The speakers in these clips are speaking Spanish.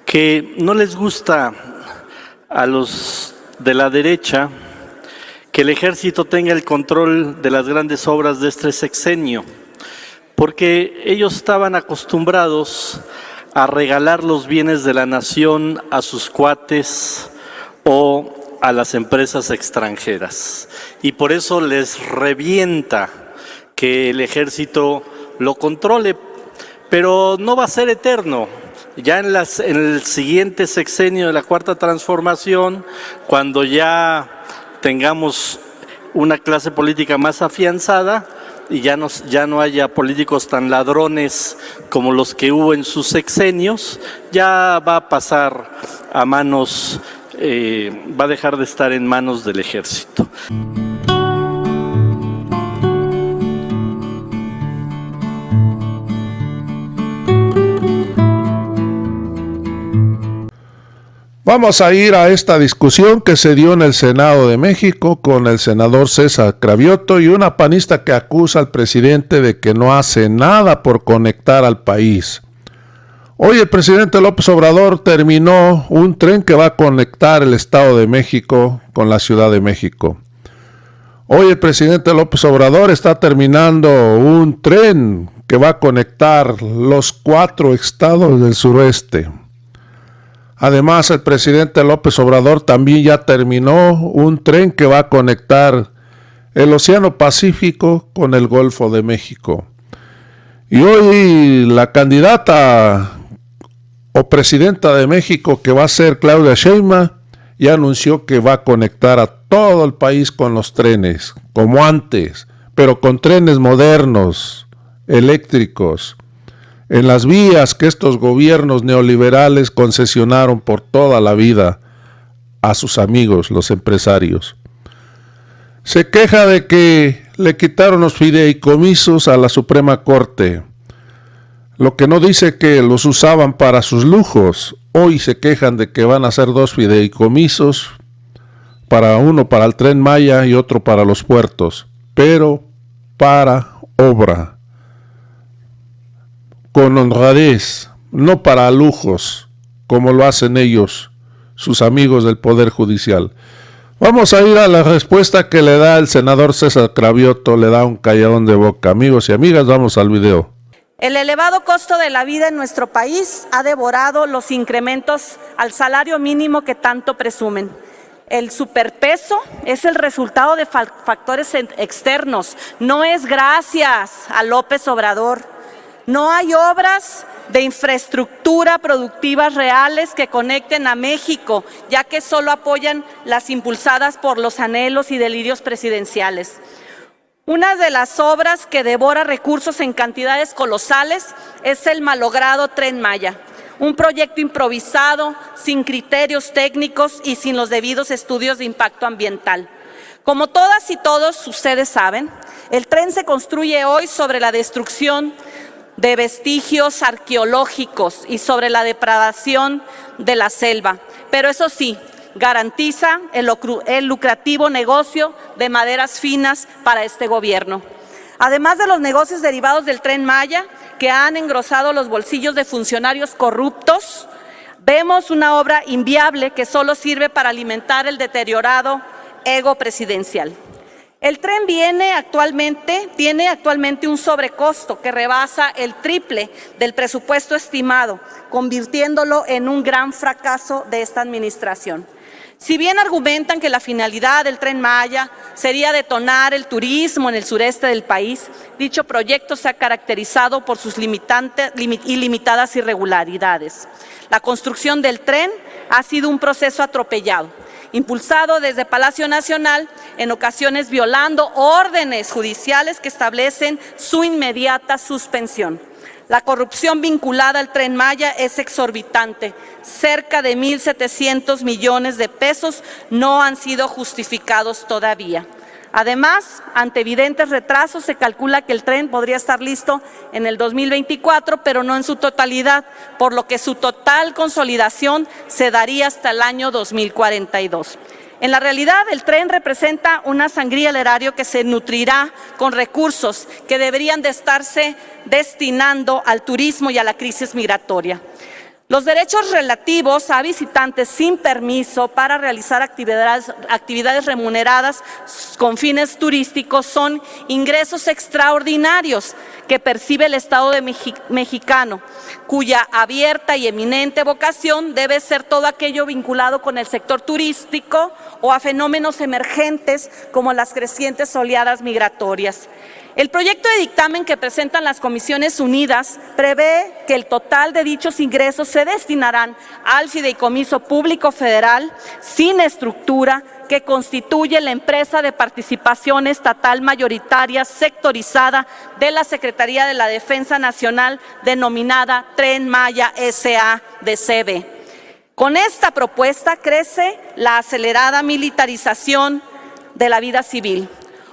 que no les gusta a los de la derecha que el ejército tenga el control de las grandes obras de este sexenio, porque ellos estaban acostumbrados a regalar los bienes de la nación a sus cuates o a las empresas extranjeras, y por eso les revienta que el ejército lo controle, pero no va a ser eterno. Ya en el siguiente sexenio de la Cuarta Transformación, cuando ya tengamos una clase política más afianzada y ya no haya políticos tan ladrones como los que hubo en sus sexenios, ya va a pasar a manos, va a dejar de estar en manos del ejército. Vamos a ir a esta discusión que se dio en el Senado de México con el senador César Cravioto y una panista que acusa al presidente de que no hace nada por conectar al país. Hoy el presidente López Obrador terminó un tren que va a conectar el Estado de México con la Ciudad de México. Hoy el presidente López Obrador está terminando un tren que va a conectar los 4 estados del sureste. Además, el presidente López Obrador también ya terminó un tren que va a conectar el Océano Pacífico con el Golfo de México. Y hoy la candidata o presidenta de México, que va a ser Claudia Sheinbaum, ya anunció que va a conectar a todo el país con los trenes, como antes, pero con trenes modernos, eléctricos, en las vías que estos gobiernos neoliberales concesionaron por toda la vida a sus amigos, los empresarios. Se queja de que le quitaron los fideicomisos a la Suprema Corte, lo que no dice que los usaban para sus lujos. Hoy se quejan de que van a hacer 2 fideicomisos, uno para el Tren Maya y otro para los puertos, pero para obra, con honradez, no para lujos, como lo hacen ellos, sus amigos del Poder Judicial. Vamos a ir a la respuesta que le da el senador César Cravioto, le da un calladón de boca. Amigos y amigas, vamos al video. El elevado costo de la vida en nuestro país ha devorado los incrementos al salario mínimo que tanto presumen. El superpeso es el resultado de factores externos, no es gracias a López Obrador. No hay obras de infraestructura productivas reales que conecten a México, ya que solo apoyan las impulsadas por los anhelos y delirios presidenciales. Una de las obras que devora recursos en cantidades colosales es el malogrado Tren Maya, un proyecto improvisado, sin criterios técnicos y sin los debidos estudios de impacto ambiental. Como todas y todos ustedes saben, el tren se construye hoy sobre la destrucción de vestigios arqueológicos y sobre la depredación de la selva, pero eso sí, garantiza el lucrativo negocio de maderas finas para este gobierno. Además de los negocios derivados del Tren Maya, que han engrosado los bolsillos de funcionarios corruptos, vemos una obra inviable que solo sirve para alimentar el deteriorado ego presidencial. El tren tiene actualmente un sobrecosto que rebasa el triple del presupuesto estimado, convirtiéndolo en un gran fracaso de esta administración. Si bien argumentan que la finalidad del Tren Maya sería detonar el turismo en el sureste del país, dicho proyecto se ha caracterizado por sus ilimitadas irregularidades. La construcción del tren ha sido un proceso atropellado, impulsado desde Palacio Nacional, en ocasiones violando órdenes judiciales que establecen su inmediata suspensión. La corrupción vinculada al Tren Maya es exorbitante. Cerca de 1.700 millones de pesos no han sido justificados todavía. Además, ante evidentes retrasos, se calcula que el tren podría estar listo en el 2024, pero no en su totalidad, por lo que su total consolidación se daría hasta el año 2042. En la realidad, el tren representa una sangría al erario que se nutrirá con recursos que deberían de estarse destinando al turismo y a la crisis migratoria. Los derechos relativos a visitantes sin permiso para realizar actividades remuneradas con fines turísticos son ingresos extraordinarios que percibe el Estado mexicano, cuya abierta y eminente vocación debe ser todo aquello vinculado con el sector turístico o a fenómenos emergentes como las crecientes oleadas migratorias. El proyecto de dictamen que presentan las Comisiones Unidas prevé que el total de dichos ingresos se destinarán al Fideicomiso Público Federal sin estructura que constituye la empresa de participación estatal mayoritaria sectorizada de la Secretaría de la Defensa Nacional denominada Tren Maya S.A.D.C.B. Con esta propuesta crece la acelerada militarización de la vida civil.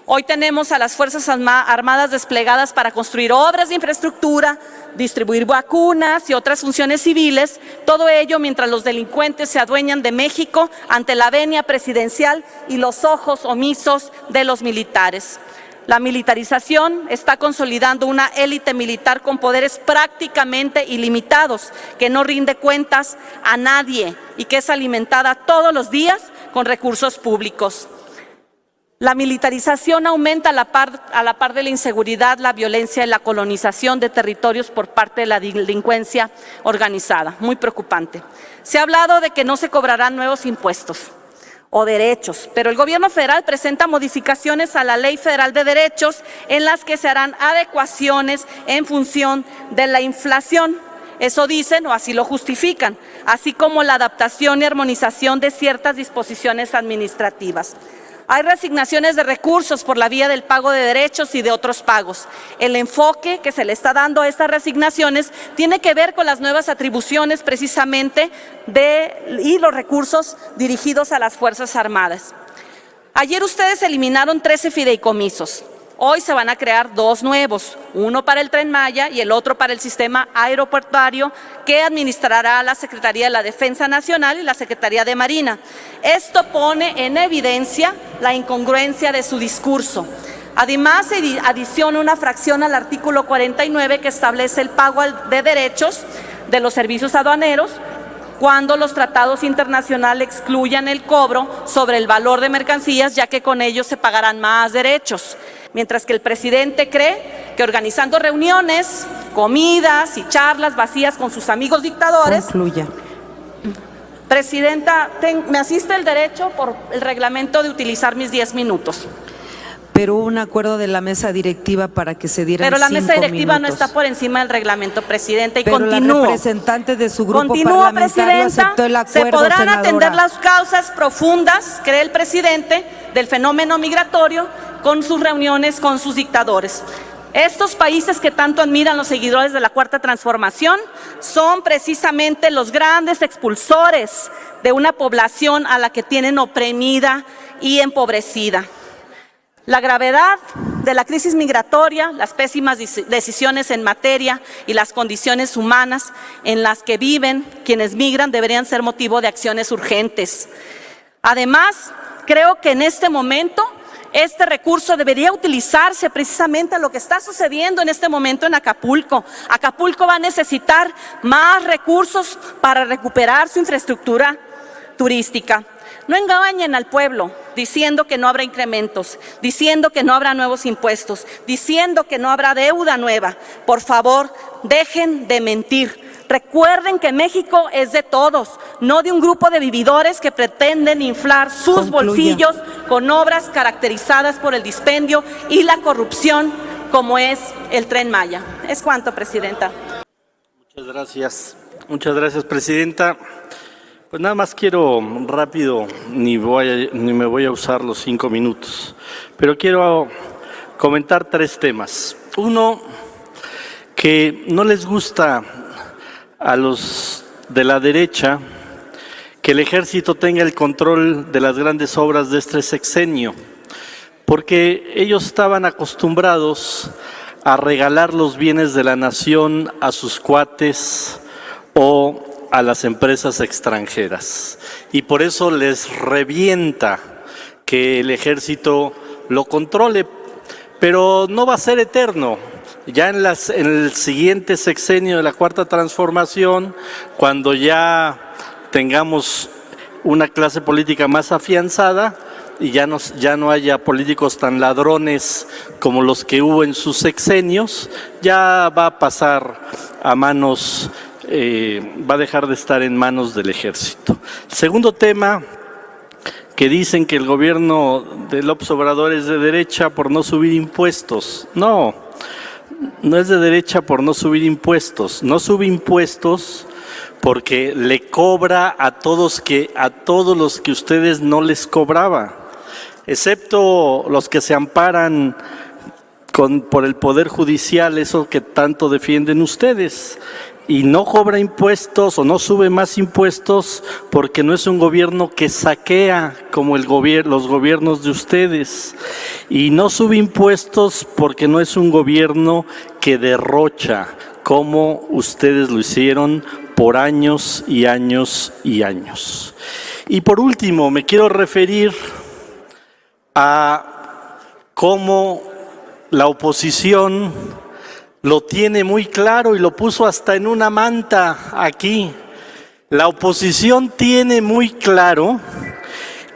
Hoy tenemos a las Fuerzas Armadas desplegadas para construir obras de infraestructura, distribuir vacunas y otras funciones civiles, todo ello mientras los delincuentes se adueñan de México ante la venia presidencial y los ojos omisos de los militares. La militarización está consolidando una élite militar con poderes prácticamente ilimitados, que no rinde cuentas a nadie y que es alimentada todos los días con recursos públicos. La militarización aumenta a la par de la inseguridad, la violencia y la colonización de territorios por parte de la delincuencia organizada. Muy preocupante. Se ha hablado de que no se cobrarán nuevos impuestos o derechos, pero el gobierno federal presenta modificaciones a la Ley Federal de Derechos en las que se harán adecuaciones en función de la inflación. Eso dicen o así lo justifican, así como la adaptación y armonización de ciertas disposiciones administrativas. Hay reasignaciones de recursos por la vía del pago de derechos y de otros pagos. El enfoque que se le está dando a estas reasignaciones tiene que ver con las nuevas atribuciones precisamente y los recursos dirigidos a las Fuerzas Armadas. Ayer ustedes eliminaron 13 fideicomisos. Hoy se van a crear 2 nuevos, uno para el Tren Maya y el otro para el sistema aeroportuario que administrará la Secretaría de la Defensa Nacional y la Secretaría de Marina. Esto pone en evidencia la incongruencia de su discurso. Además, se adiciona una fracción al artículo 49 que establece el pago de derechos de los servicios aduaneros cuando los tratados internacionales excluyan el cobro sobre el valor de mercancías, ya que con ellos se pagarán más derechos. Mientras que el presidente cree que organizando reuniones, comidas y charlas vacías con sus amigos dictadores… Concluya. Presidenta, me asiste el derecho por el reglamento de utilizar mis 10 minutos. Pero hubo un acuerdo de la mesa directiva para que se dieran 5 minutos. Pero la mesa directiva no está por encima del reglamento, Presidenta, y pero continúo. La representante de su grupo Continúo, parlamentario Presidenta, aceptó el acuerdo, se podrán senadora. atender las causas profundas, cree el presidente, del fenómeno migratorio con sus reuniones con sus dictadores. Estos países que tanto admiran los seguidores de la Cuarta Transformación son precisamente los grandes expulsores de una población a la que tienen oprimida y empobrecida. La gravedad de la crisis migratoria, las pésimas decisiones en materia y las condiciones humanas en las que viven quienes migran deberían ser motivo de acciones urgentes. Además, creo que en este momento este recurso debería utilizarse precisamente a lo que está sucediendo en este momento en Acapulco. Acapulco va a necesitar más recursos para recuperar su infraestructura turística. No engañen al pueblo diciendo que no habrá incrementos, diciendo que no habrá nuevos impuestos, diciendo que no habrá deuda nueva. Por favor, dejen de mentir. Recuerden que México es de todos, no de un grupo de vividores que pretenden inflar sus bolsillos con obras caracterizadas por el dispendio y la corrupción, como es el Tren Maya. Es cuanto, Presidenta. Muchas gracias, Presidenta. Pues nada más quiero rápido, ni me voy a usar los 5 minutos, pero quiero comentar 3 temas. Uno, que no les gusta a los de la derecha que el ejército tenga el control de las grandes obras de este sexenio, porque ellos estaban acostumbrados a regalar los bienes de la nación a sus cuates o a las empresas extranjeras, y por eso les revienta que el ejército lo controle, pero no va a ser eterno. Ya en el siguiente sexenio de la Cuarta Transformación, cuando ya tengamos una clase política más afianzada y ya no haya políticos tan ladrones como los que hubo en sus sexenios, ya va a pasar a manos, va a dejar de estar en manos del ejército. Segundo tema, que dicen que el gobierno de López Obrador es de derecha por no subir impuestos. No es de derecha por no subir impuestos. No sube impuestos porque le cobra a todos los que ustedes no les cobraba, excepto los que se amparan por el Poder Judicial, eso que tanto defienden ustedes. Y no cobra impuestos o no sube más impuestos porque no es un gobierno que saquea como los gobiernos de ustedes. Y no sube impuestos porque no es un gobierno que derrocha como ustedes lo hicieron por años y años y años. Y por último, me quiero referir a cómo la oposición lo tiene muy claro y lo puso hasta en una manta aquí. La oposición tiene muy claro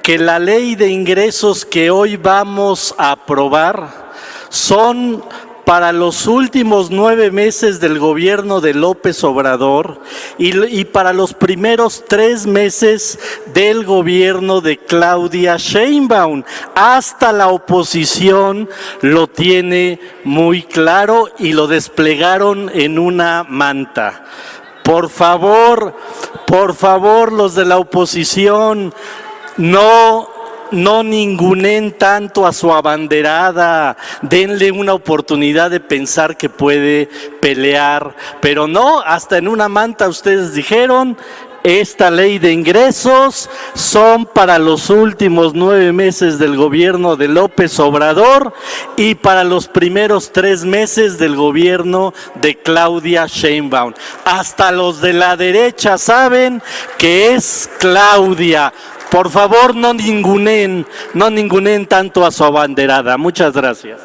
que la ley de ingresos que hoy vamos a aprobar son para los últimos 9 meses del gobierno de López Obrador y para los primeros 3 meses del gobierno de Claudia Sheinbaum. Hasta la oposición lo tiene muy claro y lo desplegaron en una manta. Por favor, los de la oposición, no ningunen tanto a su abanderada, denle una oportunidad de pensar que puede pelear, pero no, hasta en una manta ustedes dijeron, esta ley de ingresos son para los últimos 9 meses del gobierno de López Obrador y para los primeros 3 meses del gobierno de Claudia Sheinbaum. Hasta los de la derecha saben que es Claudia. Por favor, no ningunen tanto a su abanderada. Muchas gracias.